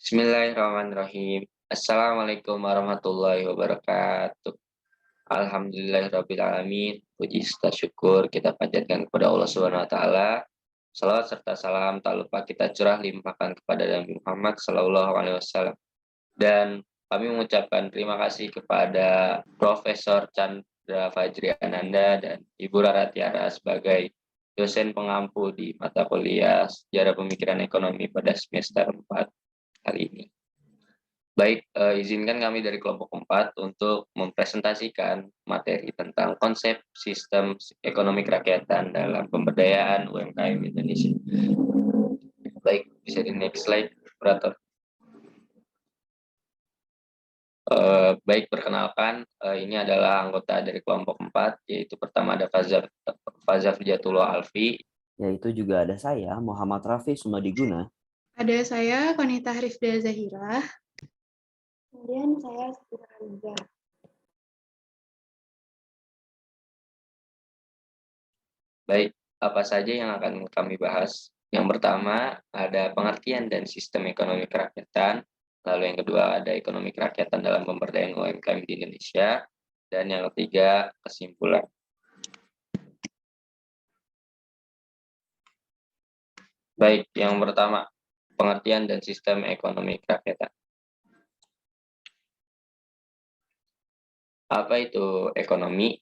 Bismillahirrahmanirrahim. Assalamualaikum warahmatullahi wabarakatuh. Alhamdulillahirrabbilalamin. Puji serta syukur kita panjatkan kepada Allah Subhanahu wa taala. Salawat serta salam tak lupa kita curah limpahkan kepada Nabi Muhammad sallallahu alaihi wasallam. Dan kami mengucapkan terima kasih kepada Profesor Chandra Fajri Ananda dan Ibu Rara Tiara sebagai dosen pengampu di mata kuliah Sejarah Pemikiran Ekonomi pada semester 4 kali ini. Baik, izinkan kami dari kelompok 4 untuk mempresentasikan materi tentang konsep sistem ekonomi kerakyatan dalam pemberdayaan UMKM Indonesia. Baik, bisa di next slide, operator. Baik, perkenalkan, ini adalah anggota dari kelompok 4, yaitu pertama ada Faza Fijatullah Alfi. Yaitu juga ada saya, Muhammad Rafi Sumadiguna. Ada saya, Konita Rifda Zahira. Kemudian saya Siti Riza. Baik, apa saja yang akan kami bahas? Yang pertama ada pengertian dan sistem ekonomi kerakyatan, lalu yang kedua ada ekonomi kerakyatan dalam pemberdayaan UMKM di Indonesia, dan yang ketiga kesimpulan. Baik, yang pertama pengertian dan sistem ekonomi kerakyatan. Apa itu ekonomi?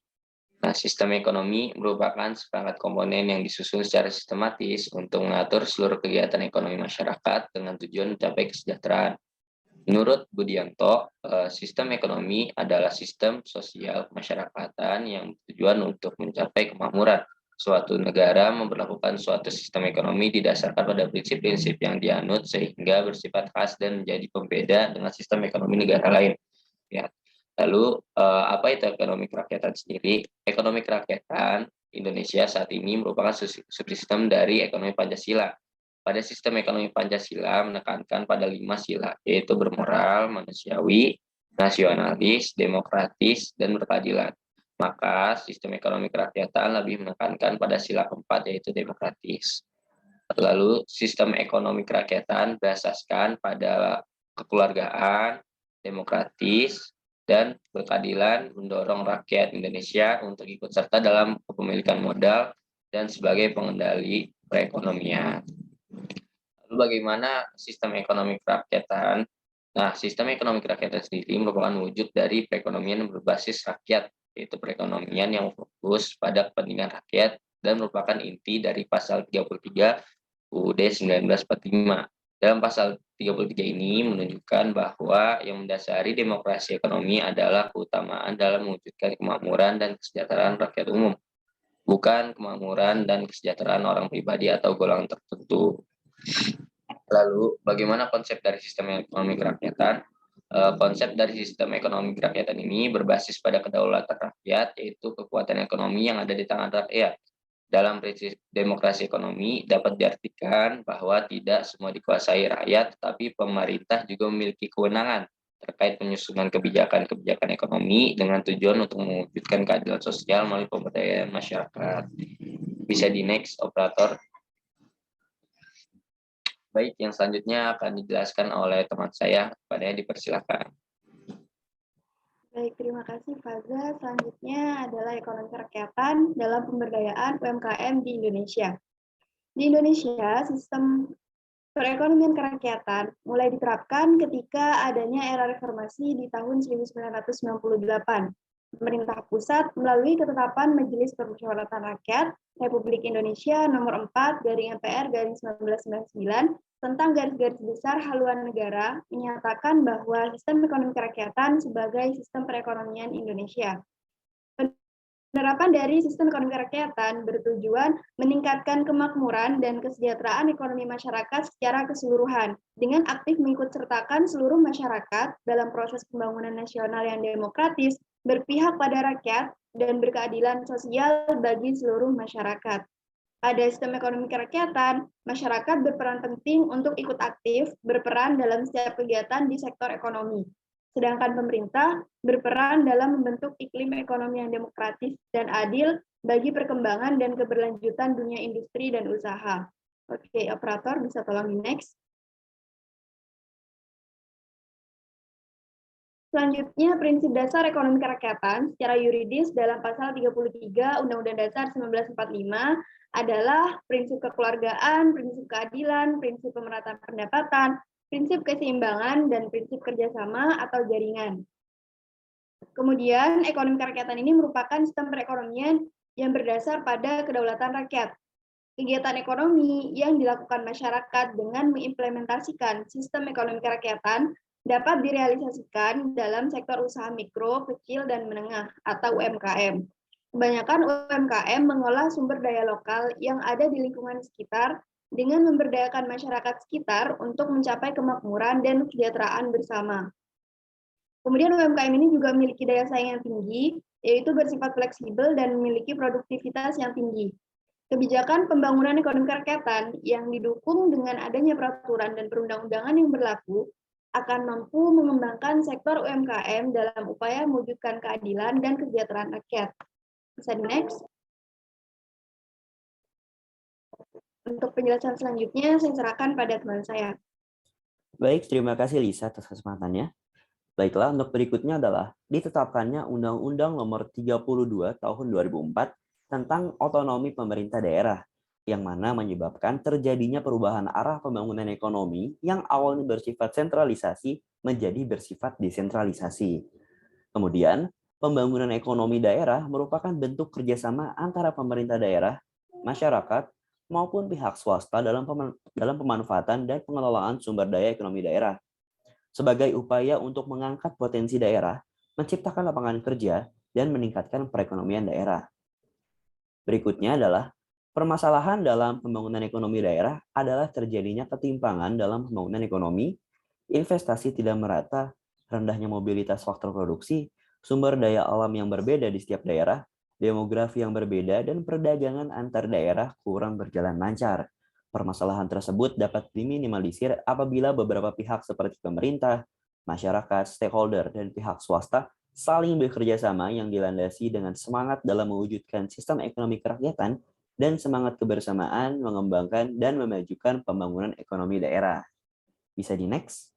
Nah, sistem ekonomi merupakan seperangkat komponen yang disusun secara sistematis untuk mengatur seluruh kegiatan ekonomi masyarakat dengan tujuan mencapai kesejahteraan. Menurut Budianto, sistem ekonomi adalah sistem sosial masyarakatan yang bertujuan untuk mencapai kemakmuran. Suatu negara memperlakukan suatu sistem ekonomi didasarkan pada prinsip-prinsip yang dianut sehingga bersifat khas dan menjadi pembeda dengan sistem ekonomi negara lain. Ya. Lalu, apa itu ekonomi kerakyatan sendiri? Ekonomi kerakyatan Indonesia saat ini merupakan subsistem dari ekonomi Pancasila. Pada sistem ekonomi Pancasila menekankan pada 5 sila, yaitu bermoral, manusiawi, nasionalis, demokratis, dan berkeadilan. Maka sistem ekonomi kerakyatan lebih menekankan pada sila keempat, yaitu demokratis. Lalu sistem ekonomi kerakyatan berasaskan pada kekeluargaan, demokratis, dan berkeadilan, mendorong rakyat Indonesia untuk ikut serta dalam kepemilikan modal dan sebagai pengendali perekonomian. Lalu bagaimana sistem ekonomi kerakyatan? Nah, sistem ekonomi kerakyatan sendiri merupakan wujud dari perekonomian yang berbasis rakyat, yaitu perekonomian yang fokus pada kepentingan rakyat dan merupakan inti dari pasal 33 UUD 1945. Dalam pasal 33 ini menunjukkan bahwa yang mendasari demokrasi ekonomi adalah keutamaan dalam mewujudkan kemakmuran dan kesejahteraan rakyat umum, bukan kemakmuran dan kesejahteraan orang pribadi atau golongan tertentu. Lalu, bagaimana konsep dari sistem ekonomi kerakyatan? Konsep dari sistem ekonomi kerakyatan ini berbasis pada kedaulatan rakyat, yaitu kekuatan ekonomi yang ada di tangan rakyat. Dalam prinsip demokrasi ekonomi dapat diartikan bahwa tidak semua dikuasai rakyat, tetapi pemerintah juga memiliki kewenangan terkait penyusunan kebijakan-kebijakan ekonomi dengan tujuan untuk mewujudkan keadilan sosial melalui pemberdayaan masyarakat. Bisa di next, operator. Baik, yang selanjutnya akan dijelaskan oleh teman saya, kepadanya dipersilakan. Baik, terima kasih Faza. Selanjutnya adalah ekonomi kerakyatan dalam pemberdayaan UMKM di Indonesia. Di Indonesia, sistem perekonomian kerakyatan mulai diterapkan ketika adanya era reformasi di tahun 1998. Pemerintah pusat melalui ketetapan Majelis Permusyawaratan Rakyat Republik Indonesia nomor 4 MPR 1999 tentang garis-garis besar haluan negara menyatakan bahwa sistem ekonomi kerakyatan sebagai sistem perekonomian Indonesia. Penerapan dari sistem ekonomi kerakyatan bertujuan meningkatkan kemakmuran dan kesejahteraan ekonomi masyarakat secara keseluruhan dengan aktif mengikut sertakan seluruh masyarakat dalam proses pembangunan nasional yang demokratis, berpihak pada rakyat, dan berkeadilan sosial bagi seluruh masyarakat. Pada sistem ekonomi kerakyatan, masyarakat berperan penting untuk ikut aktif berperan dalam setiap kegiatan di sektor ekonomi. Sedangkan pemerintah berperan dalam membentuk iklim ekonomi yang demokratis dan adil bagi perkembangan dan keberlanjutan dunia industri dan usaha. Oke, operator bisa tolong di next. Selanjutnya, prinsip dasar ekonomi kerakyatan secara yuridis dalam pasal 33 Undang-Undang Dasar 1945 adalah prinsip kekeluargaan, prinsip keadilan, prinsip pemerataan pendapatan, prinsip keseimbangan, dan prinsip kerjasama atau jaringan. Kemudian, ekonomi kerakyatan ini merupakan sistem perekonomian yang berdasar pada kedaulatan rakyat. Kegiatan ekonomi yang dilakukan masyarakat dengan mengimplementasikan sistem ekonomi kerakyatan dapat direalisasikan dalam sektor usaha mikro, kecil, dan menengah atau UMKM. Kebanyakan UMKM mengolah sumber daya lokal yang ada di lingkungan sekitar dengan memberdayakan masyarakat sekitar untuk mencapai kemakmuran dan kesejahteraan bersama. Kemudian UMKM ini juga memiliki daya saing yang tinggi, yaitu bersifat fleksibel dan memiliki produktivitas yang tinggi. Kebijakan pembangunan ekonomi kerakyatan yang didukung dengan adanya peraturan dan perundang-undangan yang berlaku akan mampu mengembangkan sektor UMKM dalam upaya mewujudkan keadilan dan kesejahteraan rakyat. Bisa di next. Untuk penjelasan selanjutnya, saya serahkan pada teman saya. Baik, terima kasih Lisa atas kesempatannya. Baiklah, untuk berikutnya adalah ditetapkannya Undang-Undang Nomor 32 Tahun 2004 tentang otonomi pemerintah daerah, yang mana menyebabkan terjadinya perubahan arah pembangunan ekonomi yang awalnya bersifat sentralisasi menjadi bersifat desentralisasi. Kemudian, pembangunan ekonomi daerah merupakan bentuk kerjasama antara pemerintah daerah, masyarakat, maupun pihak swasta dalam pemanfaatan dan pengelolaan sumber daya ekonomi daerah. Sebagai upaya untuk mengangkat potensi daerah, menciptakan lapangan kerja, dan meningkatkan perekonomian daerah. Berikutnya adalah permasalahan dalam pembangunan ekonomi daerah adalah terjadinya ketimpangan dalam pembangunan ekonomi, investasi tidak merata, rendahnya mobilitas faktor produksi, sumber daya alam yang berbeda di setiap daerah, demografi yang berbeda, dan perdagangan antar daerah kurang berjalan lancar. Permasalahan tersebut dapat diminimalisir apabila beberapa pihak seperti pemerintah, masyarakat, stakeholder, dan pihak swasta saling bekerja sama yang dilandasi dengan semangat dalam mewujudkan sistem ekonomi kerakyatan dan semangat kebersamaan mengembangkan dan memajukan pembangunan ekonomi daerah. Bisa di next.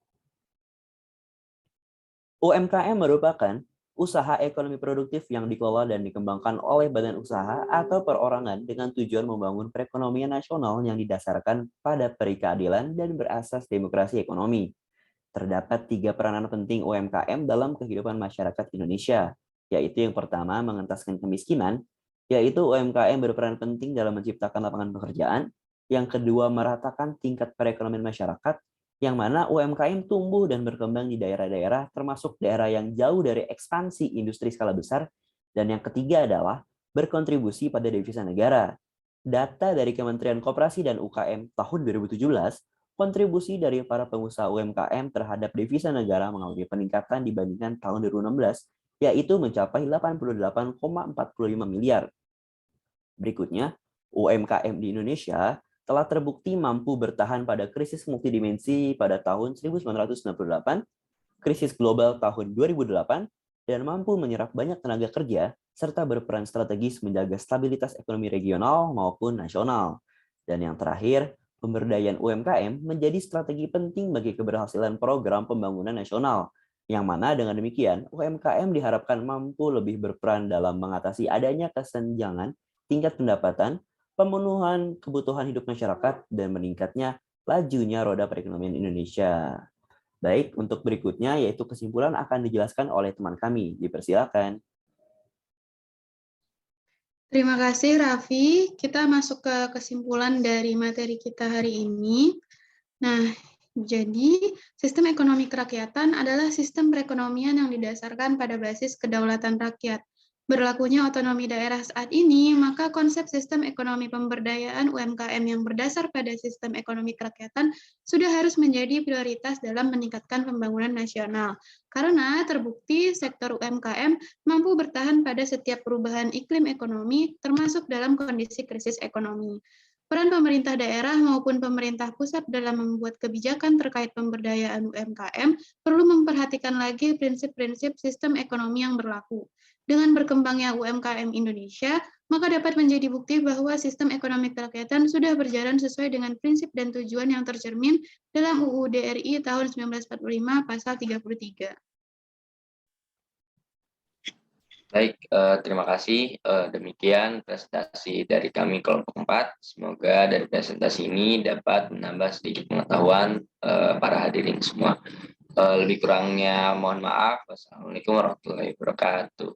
UMKM merupakan usaha ekonomi produktif yang dikelola dan dikembangkan oleh badan usaha atau perorangan dengan tujuan membangun perekonomian nasional yang didasarkan pada perikeadilan dan berasas demokrasi ekonomi. Terdapat 3 peranan penting UMKM dalam kehidupan masyarakat Indonesia, yaitu yang pertama mengentaskan kemiskinan, yaitu UMKM berperan penting dalam menciptakan lapangan pekerjaan, yang kedua meratakan tingkat perekonomian masyarakat, yang mana UMKM tumbuh dan berkembang di daerah-daerah termasuk daerah yang jauh dari ekspansi industri skala besar, dan yang ketiga adalah berkontribusi pada devisa negara. Data dari Kementerian Koperasi dan UKM tahun 2017, kontribusi dari para pengusaha UMKM terhadap devisa negara mengalami peningkatan dibandingkan tahun 2016, yaitu mencapai 88,45 miliar. Berikutnya, UMKM di Indonesia telah terbukti mampu bertahan pada krisis multidimensi pada tahun 1998, krisis global tahun 2008, dan mampu menyerap banyak tenaga kerja, serta berperan strategis menjaga stabilitas ekonomi regional maupun nasional. Dan yang terakhir, pemberdayaan UMKM menjadi strategi penting bagi keberhasilan program pembangunan nasional, yang mana dengan demikian UMKM diharapkan mampu lebih berperan dalam mengatasi adanya kesenjangan tingkat pendapatan, pemenuhan kebutuhan hidup masyarakat, dan meningkatnya lajunya roda perekonomian Indonesia. Baik, untuk berikutnya yaitu kesimpulan akan dijelaskan oleh teman kami. Dipersilakan. Terima kasih, Raffi. Kita masuk ke kesimpulan dari materi kita hari ini. Nah, jadi sistem ekonomi kerakyatan adalah sistem perekonomian yang didasarkan pada basis kedaulatan rakyat. Berlakunya otonomi daerah saat ini, maka konsep sistem ekonomi pemberdayaan UMKM yang berdasar pada sistem ekonomi kerakyatan sudah harus menjadi prioritas dalam meningkatkan pembangunan nasional. Karena terbukti sektor UMKM mampu bertahan pada setiap perubahan iklim ekonomi, termasuk dalam kondisi krisis ekonomi. Peran pemerintah daerah maupun pemerintah pusat dalam membuat kebijakan terkait pemberdayaan UMKM perlu memperhatikan lagi prinsip-prinsip sistem ekonomi yang berlaku. Dengan berkembangnya UMKM Indonesia, maka dapat menjadi bukti bahwa sistem ekonomi kerakyatan sudah berjalan sesuai dengan prinsip dan tujuan yang tercermin dalam UU DRI tahun 1945 pasal 33. Baik, terima kasih. Demikian presentasi dari kami kelompok 4. Semoga dari presentasi ini dapat menambah sedikit pengetahuan para hadirin semua. Lebih kurangnya mohon maaf. Wassalamualaikum warahmatullahi wabarakatuh.